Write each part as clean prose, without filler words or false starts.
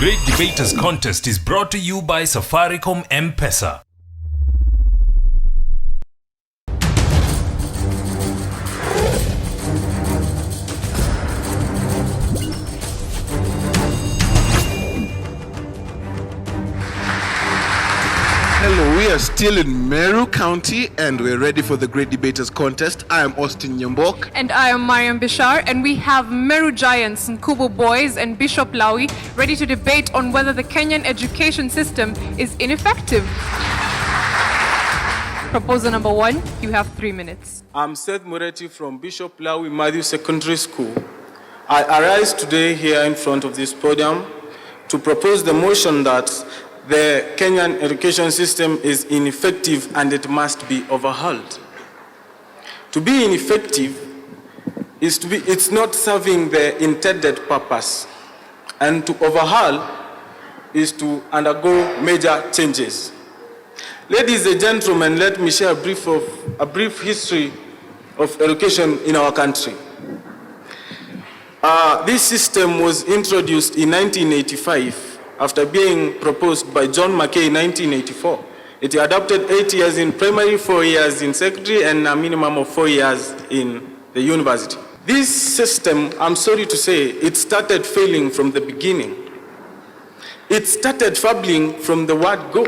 Great Debaters Contest is brought to you by Safaricom M-Pesa. Hello, we are still in Meru County and we're ready for the Great Debaters Contest. I am Austin Nyambok. And I am Mariam Bishar, and we have Meru Giants, Nkubu Boys and Bishop Lawi ready to debate on whether the Kenyan education system is ineffective. Proposal number 1, you have 3 minutes. I'm Seth Mureti from Bishop Lawi Matthew Secondary School. I arise today here in front of this podium to propose the motion that the Kenyan education system is ineffective and it must be overhauled. To be ineffective it's not serving the intended purpose, and to overhaul is to undergo major changes. Ladies and gentlemen, let me share a brief history of education in our country. This system was introduced in 1985 after being proposed by John Mackay in 1984. It adopted 8 years in primary, 4 years in secondary, and a minimum of 4 years in the university. This system, I'm sorry to say, it started failing from the beginning. It started fumbling from the word go.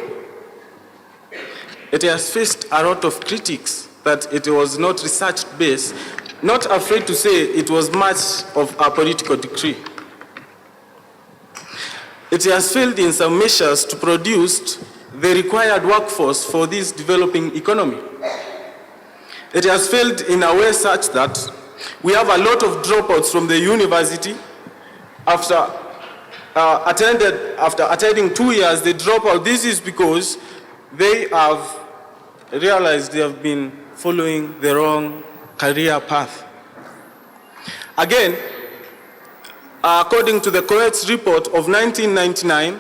It has faced a lot of critics that it was not research-based, not afraid to say it was much of a political decree. It has failed in some measures to produce the required workforce for this developing economy. It has failed in a way such that we have a lot of dropouts from the university. After attending 2 years, they drop out. This is because they have realized they have been following the wrong career path. Again, according to the COETS report of 1999,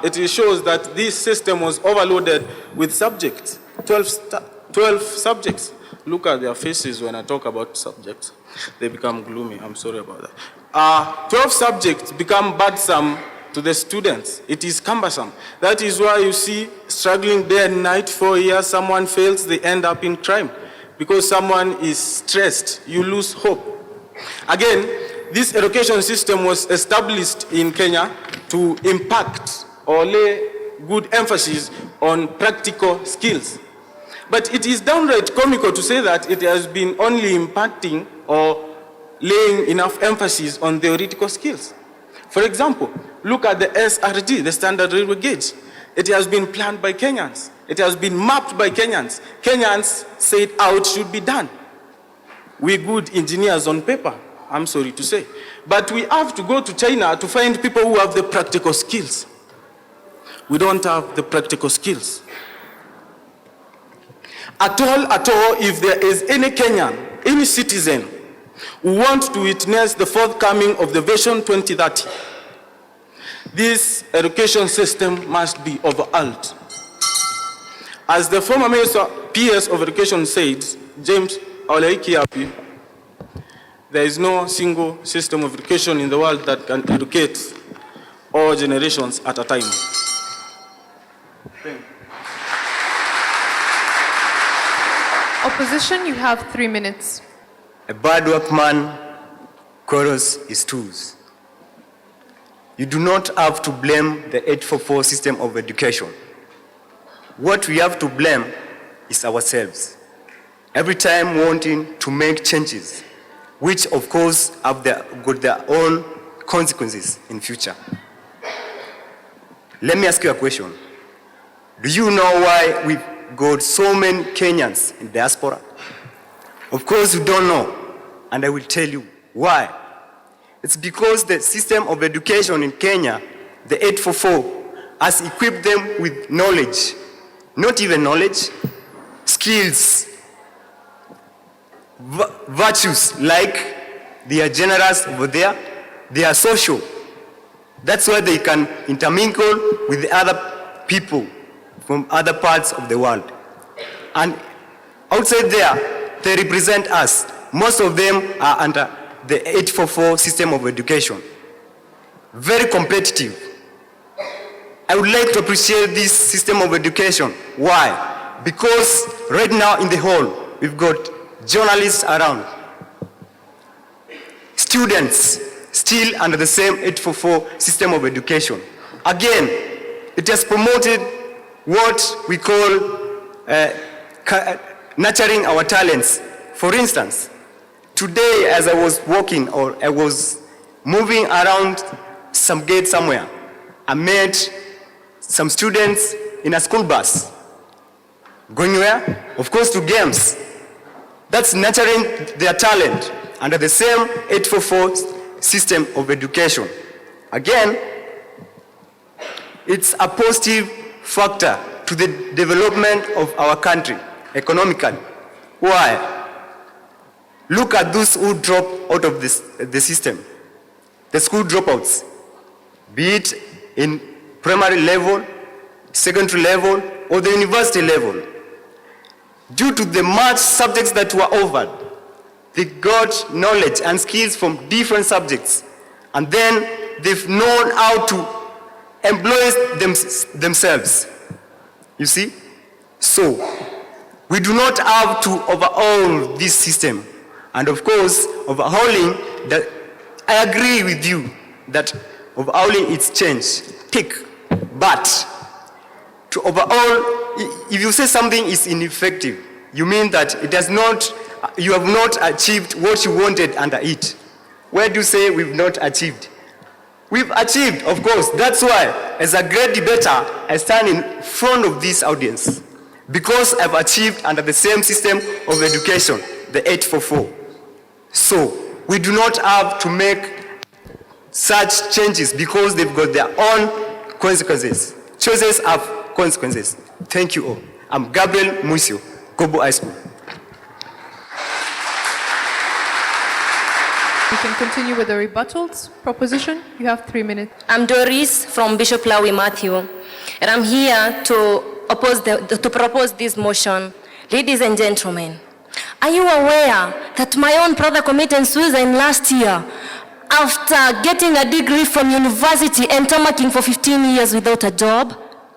it shows that this system was overloaded with subjects, 12 subjects. Look at their faces when I talk about subjects. They become gloomy, I'm sorry about that. 12 subjects become burdensome to the students. It is cumbersome. That is why you see struggling day and night. 4 years, someone fails, they end up in crime. Because someone is stressed, you lose hope. Again, this education system was established in Kenya to impact or lay good emphasis on practical skills. But it is downright comical to say that it has been only impacting or laying enough emphasis on theoretical skills. For example, look at the SRG, the Standard Railway Gauge. It has been planned by Kenyans. It has been mapped by Kenyans. Kenyans said how it should be done. We're good engineers on paper, I'm sorry to say. But we have to go to China to find people who have the practical skills. We don't have the practical skills. At all, if there is any Kenyan, any citizen who wants to witness the forthcoming of the Vision 2030, this education system must be overhauled. As the former PS of Education said, James Olaikiapi, there is no single system of education in the world that can educate all generations at a time. Opposition, you have 3 minutes. A bad workman quarrels his tools. You do not have to blame the 844 system of education. What we have to blame is ourselves. Every time wanting to make changes, which of course have got their own consequences in future. Let me ask you a question. Do you know why we've got so many Kenyans in diaspora? Of course you don't know, and I will tell you why. It's because the system of education in Kenya, the 844, has equipped them with knowledge. Not even knowledge, skills, virtues, like they are generous over there, they are social. That's why they can intermingle with the other people from other parts of the world. And outside there, they represent us. Most of them are under the 844 system of education. Very competitive. I would like to appreciate this system of education. Why? Because right now in the hall, we've got journalists around. Students still under the same 844 system of education. Again, it has promoted what we call nurturing our talents. For instance, today as I was walking or I was moving around some gate somewhere, I met some students in a school bus. Going where? Of course to games. That's nurturing their talent under the same 844 system of education. Again, it's a positive factor to the development of our country economically. Why? Look at those who drop out of the system. The school dropouts, be it in primary level, secondary level, or the university level. Due to the much subjects that were offered, they got knowledge and skills from different subjects, and then they've known how to employ themselves. You see? So, we do not have to overhaul this system. And of course, overhauling, that I agree with you that overhauling its change, tick. But to overhaul, if you say something is ineffective, you mean that it does not, you have not achieved what you wanted under it. Where do you say we've not achieved? We've achieved, of course. That's why, as a great debater, I stand in front of this audience. Because I've achieved under the same system of education, the 844. So, we do not have to make such changes because they've got their own consequences. Choices have consequences. Thank you all. I'm Gabriel Musio, Nkubu High School. We can continue with the rebuttals. Proposition, you have 3 minutes. I'm Doris from Bishop Lawi Matthew, and I'm here to propose this motion. Ladies and gentlemen, are you aware that my own brother committed suicide last year after getting a degree from university and tamarking for 15 years without a job?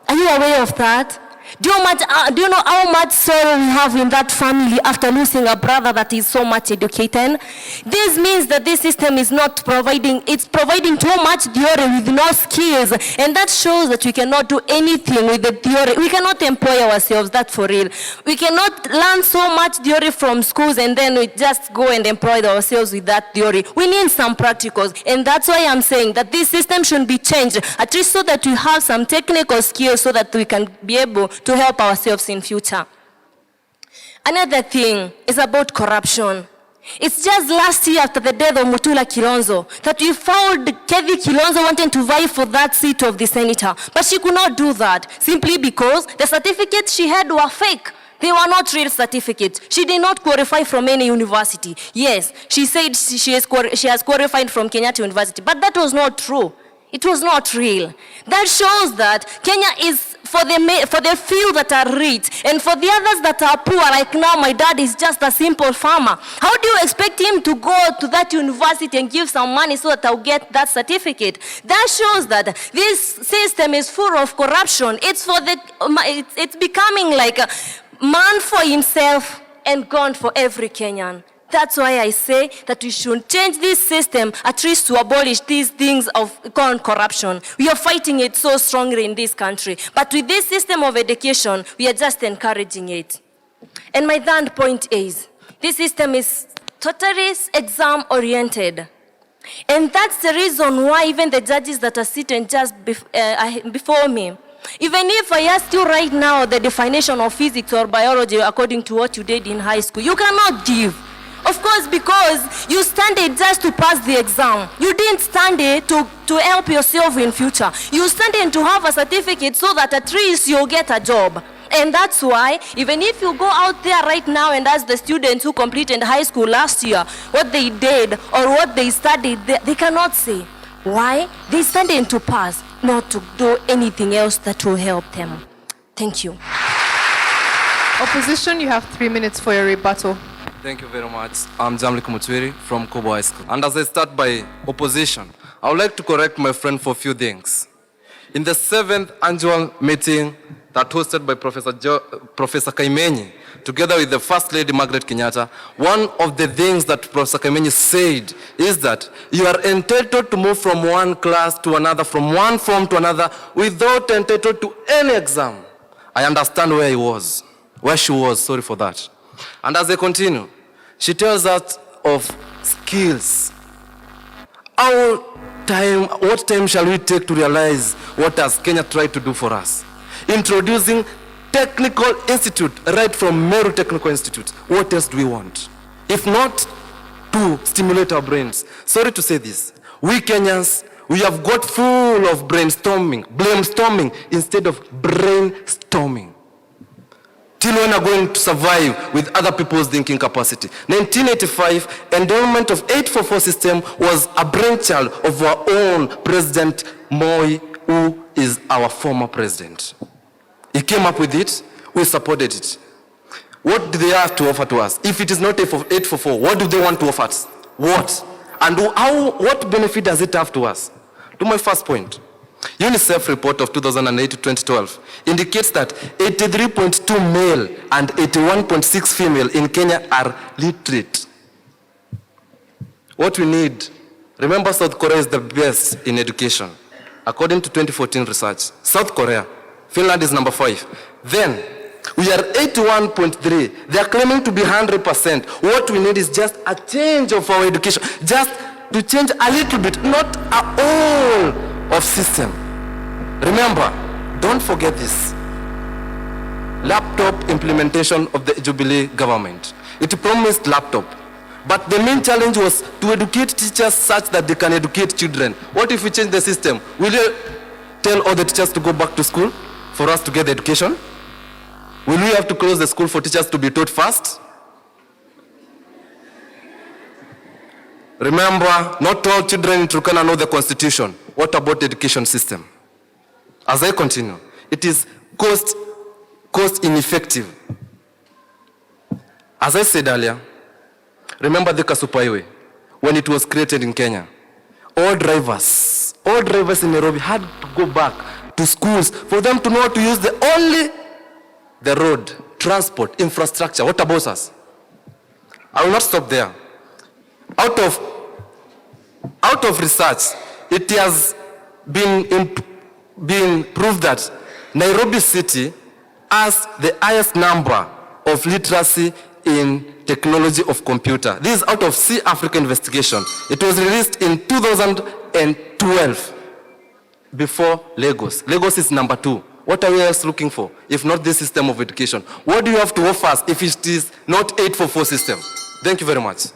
Are you aware of that? Do you know how much sorrow we have in that family after losing a brother that is so much educated? This means that this system is not providing, it's providing too much theory with no skills. And that shows that we cannot do anything with the theory. We cannot employ ourselves, that's for real. We cannot learn so much theory from schools and then we just go and employ ourselves with that theory. We need some practicals. And that's why I'm saying that this system should be changed, at least so that we have some technical skills so that we can be able to help ourselves in future. Another thing is about corruption. It's just last year after the death of Mutula Kilonzo that we found Kevi Kilonzo wanting to vie for that seat of the senator. But she could not do that simply because the certificates she had were fake. They were not real certificates. She did not qualify from any university. Yes, she said she has qualified from Kenyatta University, but that was not true. It was not real. That shows that Kenya is for the few that are rich and for the others that are poor, like now my dad is just a simple farmer. How do you expect him to go to that university and give some money so that I'll get that certificate? That shows that this system is full of corruption. It's becoming like a man for himself and gone for every Kenyan. That's why I say that we should change this system at least to abolish these things of corruption. We are fighting it so strongly in this country. But with this system of education, we are just encouraging it. And my third point is, this system is totally exam-oriented. And that's the reason why even the judges that are sitting just before me, even if I ask you right now the definition of physics or biology according to what you did in high school, you cannot give. Of course, because you studied just to pass the exam. You didn't study to help yourself in future. You studied to have a certificate so that at least you'll get a job. And that's why, even if you go out there right now and ask the students who completed high school last year what they did or what they studied, they cannot say. Why? They studied to pass, not to do anything else that will help them. Thank you. Opposition, you have 3 minutes for your rebuttal. Thank you very much. I'm Jamli Kumutwiri from Nkubu High School. And as I start by opposition, I would like to correct my friend for a few things. In the 7th annual meeting that hosted by Professor Kaimenyi, together with the First Lady Margaret Kenyatta, one of the things that Professor Kaimenyi said is that you are entitled to move from one class to another, from one form to another, without entitled to any exam. I understand where she was, sorry for that. And as they continue, she tells us of skills. What time shall we take to realize what has Kenya tried to do for us? Introducing Technical Institute, right from Meru Technical Institute. What else do we want? If not to stimulate our brains. Sorry to say this. We Kenyans, we have got full of blamestorming instead of brainstorming. Till when are going to survive with other people's thinking capacity? 1985, endowment of 844 system was a brainchild of our own President Moi, who is our former president. He came up with it, we supported it. What do they have to offer to us? If it is not 844, what do they want to offer us? What? And what benefit does it have to us? To my first point. UNICEF report of 2008 to 2012 indicates that 83.2 male and 81.6 female in Kenya are literate. What we need, remember South Korea is the best in education. According to 2014 research, South Korea, Finland is number 5. Then, we are 81.3. They are claiming to be 100%. What we need is just a change of our education. Just to change a little bit, not all of system. Remember, don't forget this. Laptop implementation of the Jubilee government. It promised laptop. But the main challenge was to educate teachers such that they can educate children. What if we change the system? Will you tell all the teachers to go back to school for us to get the education? Will we have to close the school for teachers to be taught fast? Remember, not all children in Turkana know the Constitution. What about the education system? As I continue, it is cost ineffective. As I said earlier, remember the Superhighway when it was created in Kenya. All drivers in Nairobi had to go back to schools for them to know how to use the road, transport, infrastructure. What about us? I will not stop there. Out of research, it has been proved that Nairobi City has the highest number of literacy in technology of computer. This is out of Sea Africa investigation. It was released in 2012 before Lagos. Lagos is number 2. What are we else looking for if not this system of education? What do you have to offer us if it is not 844 system? Thank you very much.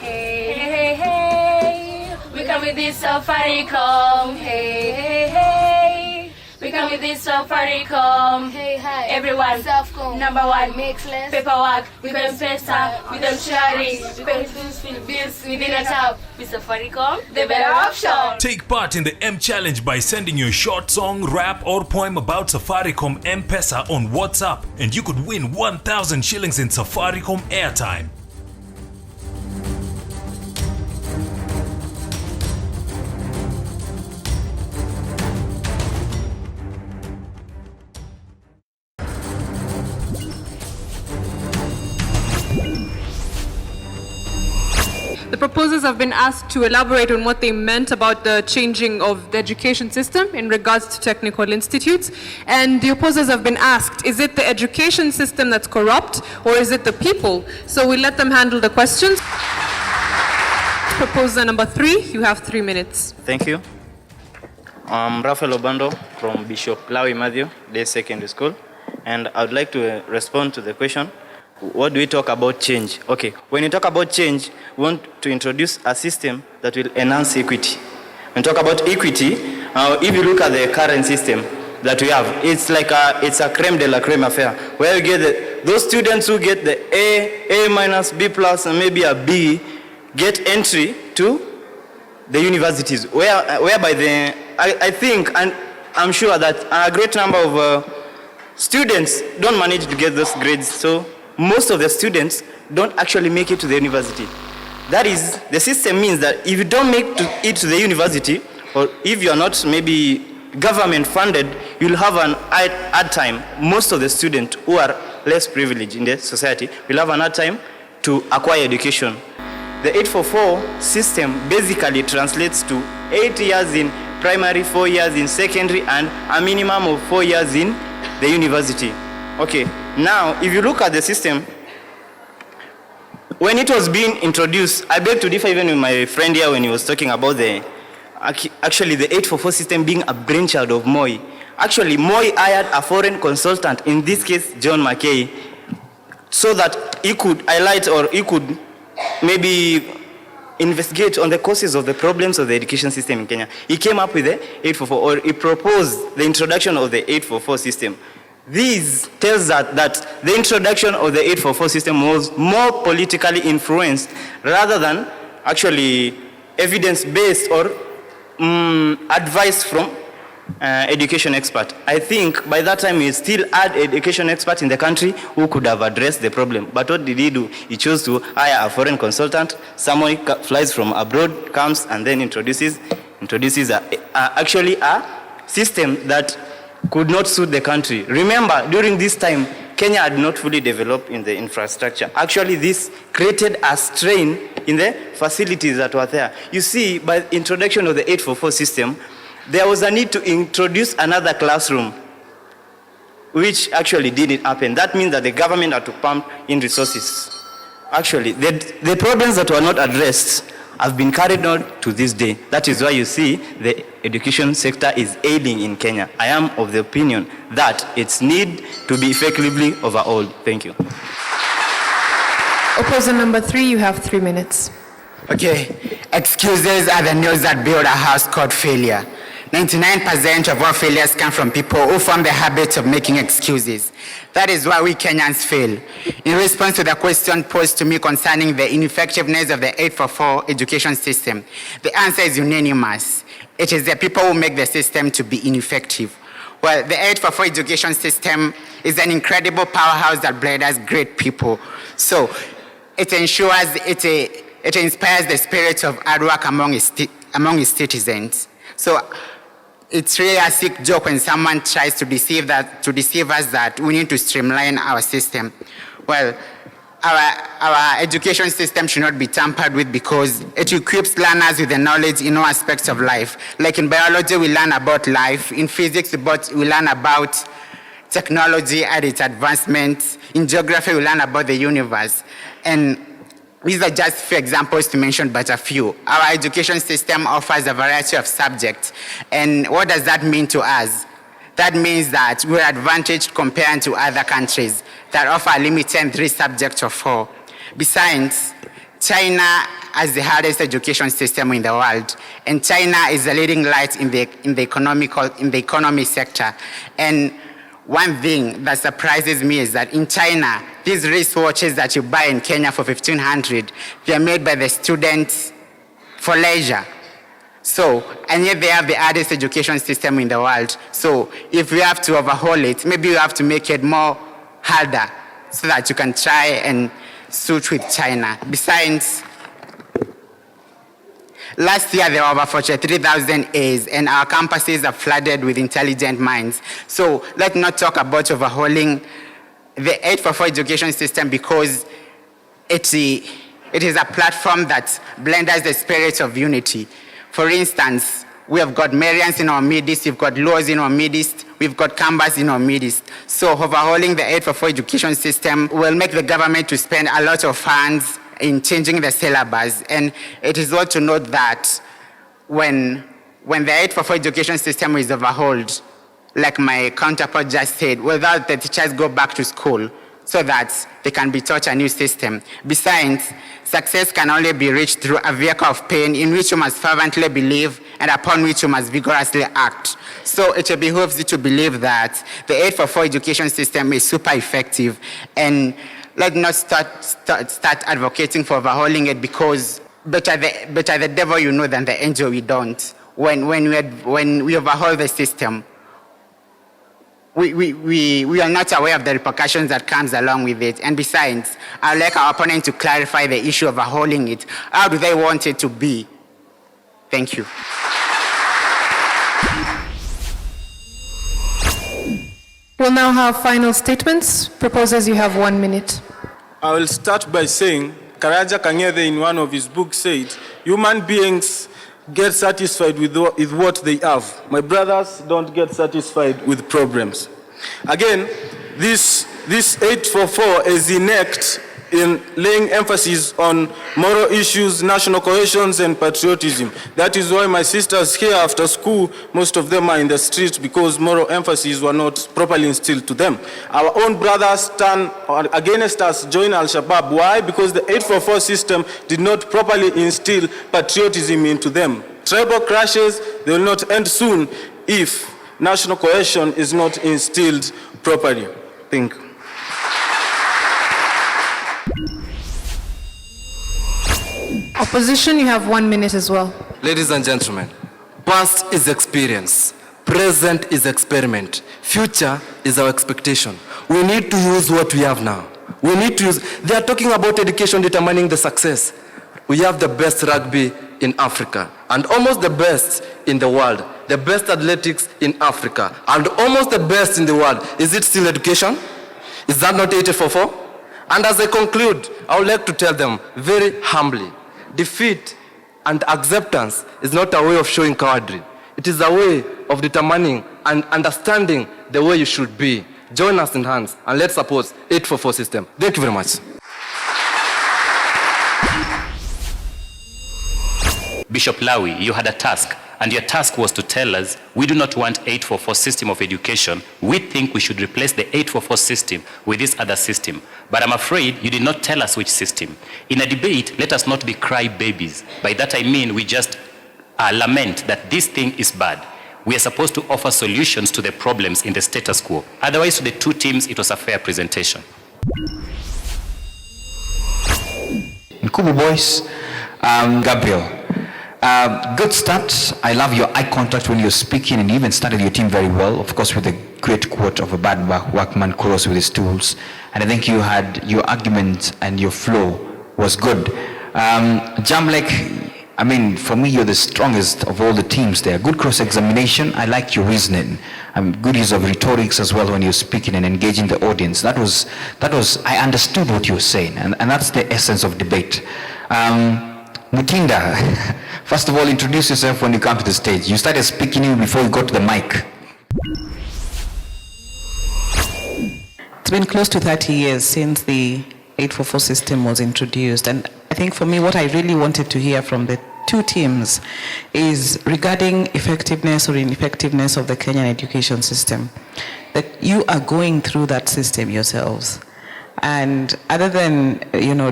Hey, hey, hey, we come with this Safaricom. Hey, hey, hey, we come with this Safaricom. Hey, hi, everyone, Selfcom. Number 1, makes less paperwork. We don't stress out, we don't sharing. We pay bills within a tap. With Safaricom, the better option. Take part in the M Challenge by sending your short song, rap or poem about Safaricom M-Pesa on WhatsApp, and you could win 1,000 shillings in Safaricom airtime. The proposers have been asked to elaborate on what they meant about the changing of the education system in regards to technical institutes. And the opposers have been asked, is it the education system that's corrupt or is it the people? So we let them handle the questions. Proposer number 3, you have 3 minutes. Thank you. I'm Rafael Obando from Bishop Lawi Matthew, Day Secondary School. And I would like to respond to the question. What do we talk about change? Okay, when you talk about change, we want to introduce a system that will enhance equity. When you talk about equity, if you look at the current system that we have, it's like it's a creme de la creme affair, where you get those students who get the A minus, B plus, and maybe a B, get entry to the universities, whereby I think, and I'm sure that a great number of students don't manage to get those grades, so most of the students don't actually make it to the university. That is, the system means that if you don't make it to the university, or if you're not maybe government funded, you'll have an hard time. Most of the students who are less privileged in the society will have an hard time to acquire education. The 844 system basically translates to 8 years in primary, 4 years in secondary, and a minimum of 4 years in the university. Okay, now if you look at the system, when it was being introduced, I beg to differ even with my friend here when he was talking about actually the 844 system being a brainchild of Moi. Actually, Moi hired a foreign consultant, in this case, John McKay, so that he could highlight or he could maybe investigate on the causes of the problems of the education system in Kenya. He came up with the 844, or he proposed the introduction of the 844 system. This tells us that the introduction of the 844 system was more politically influenced rather than actually evidence-based or advice from education expert. I think by that time we still had education expert in the country who could have addressed the problem. But what did he do? He chose to hire a foreign consultant. Someone flies from abroad, comes and then introduces actually a system that could not suit the country. Remember, during this time, Kenya had not fully developed in the infrastructure. Actually, this created a strain in the facilities that were there. You see, by the introduction of the 844 system, there was a need to introduce another classroom, which actually didn't happen. That means that the government had to pump in resources. Actually, the problems that were not addressed have been carried on to this day. That is why you see the education sector is ailing in Kenya. I am of the opinion that its need to be effectively overhauled. Thank you. Opposer number 3, you have 3 minutes. Okay, excuses are the nails that build a house called failure. 99% of all failures come from people who form the habit of making excuses. That is why we Kenyans fail. In response to the question posed to me concerning the ineffectiveness of the 844 education system, the answer is unanimous. It is the people who make the system to be ineffective. Well, the 844 education system is an incredible powerhouse that breeds great people. So it ensures, it inspires the spirit of hard work among its citizens. So it's really a sick joke when someone tries to deceive us that we need to streamline our system. Well, our education system should not be tampered with because it equips learners with the knowledge in all aspects of life. Like in biology, we learn about life. In physics, we learn about technology and its advancements. In geography, we learn about the universe. And these are just a few examples to mention, but a few. Our education system offers a variety of subjects. And what does that mean to us? That means that we're advantaged compared to other countries that offer a limited 3 subjects or 4. Besides, China has the hardest education system in the world, and China is the leading light in the economy sector. And one thing that surprises me is that in China, these wristwatches that you buy in Kenya for 1,500, they're made by the students for leisure. So, and yet they have the hardest education system in the world. So if we have to overhaul it, maybe we have to make it more harder so that you can try and suit with China. Besides, last year there were over 43,000 A's and our campuses are flooded with intelligent minds. So let's not talk about overhauling the 844 education system because it is a platform that blends the spirit of unity. For instance, we have got Marians in our midst, we've got Laws in our midst, we've got Kambas in our midst. So overhauling the 844 education system will make the government to spend a lot of funds in changing the syllabus. And it is well to note that when the 844 education system is overhauled, like my counterpart just said, without the teachers go back to school so that they can be taught a new system. Besides, success can only be reached through a vehicle of pain in which you must fervently believe and upon which you must vigorously act. So it behooves you to believe that the 844 education system is super effective, and let's not start advocating for overhauling it because better the devil you know than the angel we don't. When we overhaul the system, we are not aware of the repercussions that comes along with it. And besides, I'd like our opponent to clarify the issue of holding it. How do they want it to be? Thank you. We'll now have final statements. Proposers, you have 1 minute. I will start by saying, Karaja Kangede in one of his books said, human beings get satisfied with what they have. My brothers don't get satisfied with problems. Again, this 844 is inept in laying emphasis on moral issues, national cohesion, and patriotism. That is why my sisters here after school, most of them are in the streets because moral emphasis were not properly instilled to them. Our own brothers turn against us, join Al-Shabaab. Why? Because the 844 system did not properly instill patriotism into them. Tribal clashes, they will not end soon if national cohesion is not instilled properly. Thank you. Opposition, you have 1 minute as well. Ladies and gentlemen, past is experience, present is experiment, future is our expectation. We need to use what we have now. We need to use, they are talking about education determining the success. We have the best rugby in Africa and almost the best in the world, the best athletics in Africa and almost the best in the world. Is it still education? Is that not 844? And as I conclude, I would like to tell them very humbly, defeat and acceptance is not a way of showing cowardry. It is a way of determining and understanding the way you should be. Join us in hands and let's support 844 system. Thank you very much. Bishop Lawi, you had a task, and your task was to tell us, we do not want 844 system of education. We think we should replace the 844 system with this other system. But I'm afraid you did not tell us which system. In a debate, let us not be cry babies. By that I mean we just lament that this thing is bad. We are supposed to offer solutions to the problems in the status quo. Otherwise, to the two teams, it was a fair presentation. Nkubu boys, Gabriel. Good start. I love your eye contact when you're speaking, and you even started your team very well, of course, with a great quote of a bad workman kudos with his tools. And I think you had your argument and your flow was good. Jamlek, I mean, for me, you're the strongest of all the teams there. Good cross-examination. I like your reasoning. Good use of rhetorics as well when you're speaking and engaging the audience. That was. I understood what you were saying, and that's the essence of debate. Mutinda, first of all, introduce yourself when you come to the stage. You started speaking even before you got to the mic. It's been close to 30 years since the 844 system was introduced, and I think for me what I really wanted to hear from the two teams is regarding effectiveness or ineffectiveness of the Kenyan education system. That you are going through that system yourselves. And other than,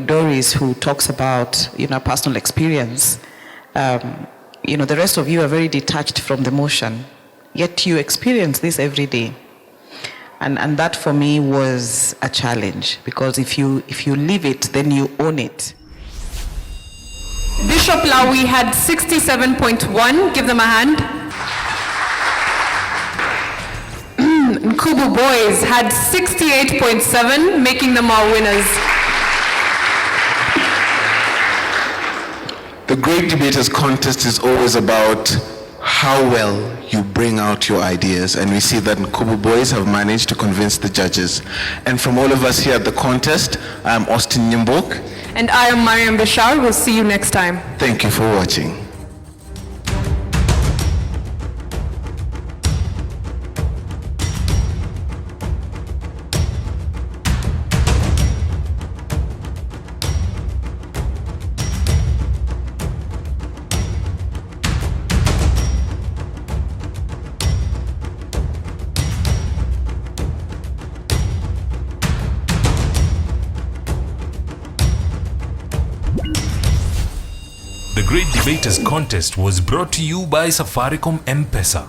Doris, who talks about, personal experience, the rest of you are very detached from the motion, yet you experience this every day. And that for me was a challenge, because if you live it, then you own it. Bishop Lawi had 67.1. Give them a hand. Nkubu boys had 68.7, making them our winners. The Great Debaters Contest is always about how well you bring out your ideas, and we see that Nkubu boys have managed to convince the judges. And from all of us here at the contest, I'm Austin Nyambok. And I am Mariam Bashar. We'll see you next time. Thank you for watching. The Great Debaters Contest was brought to you by Safaricom M-Pesa.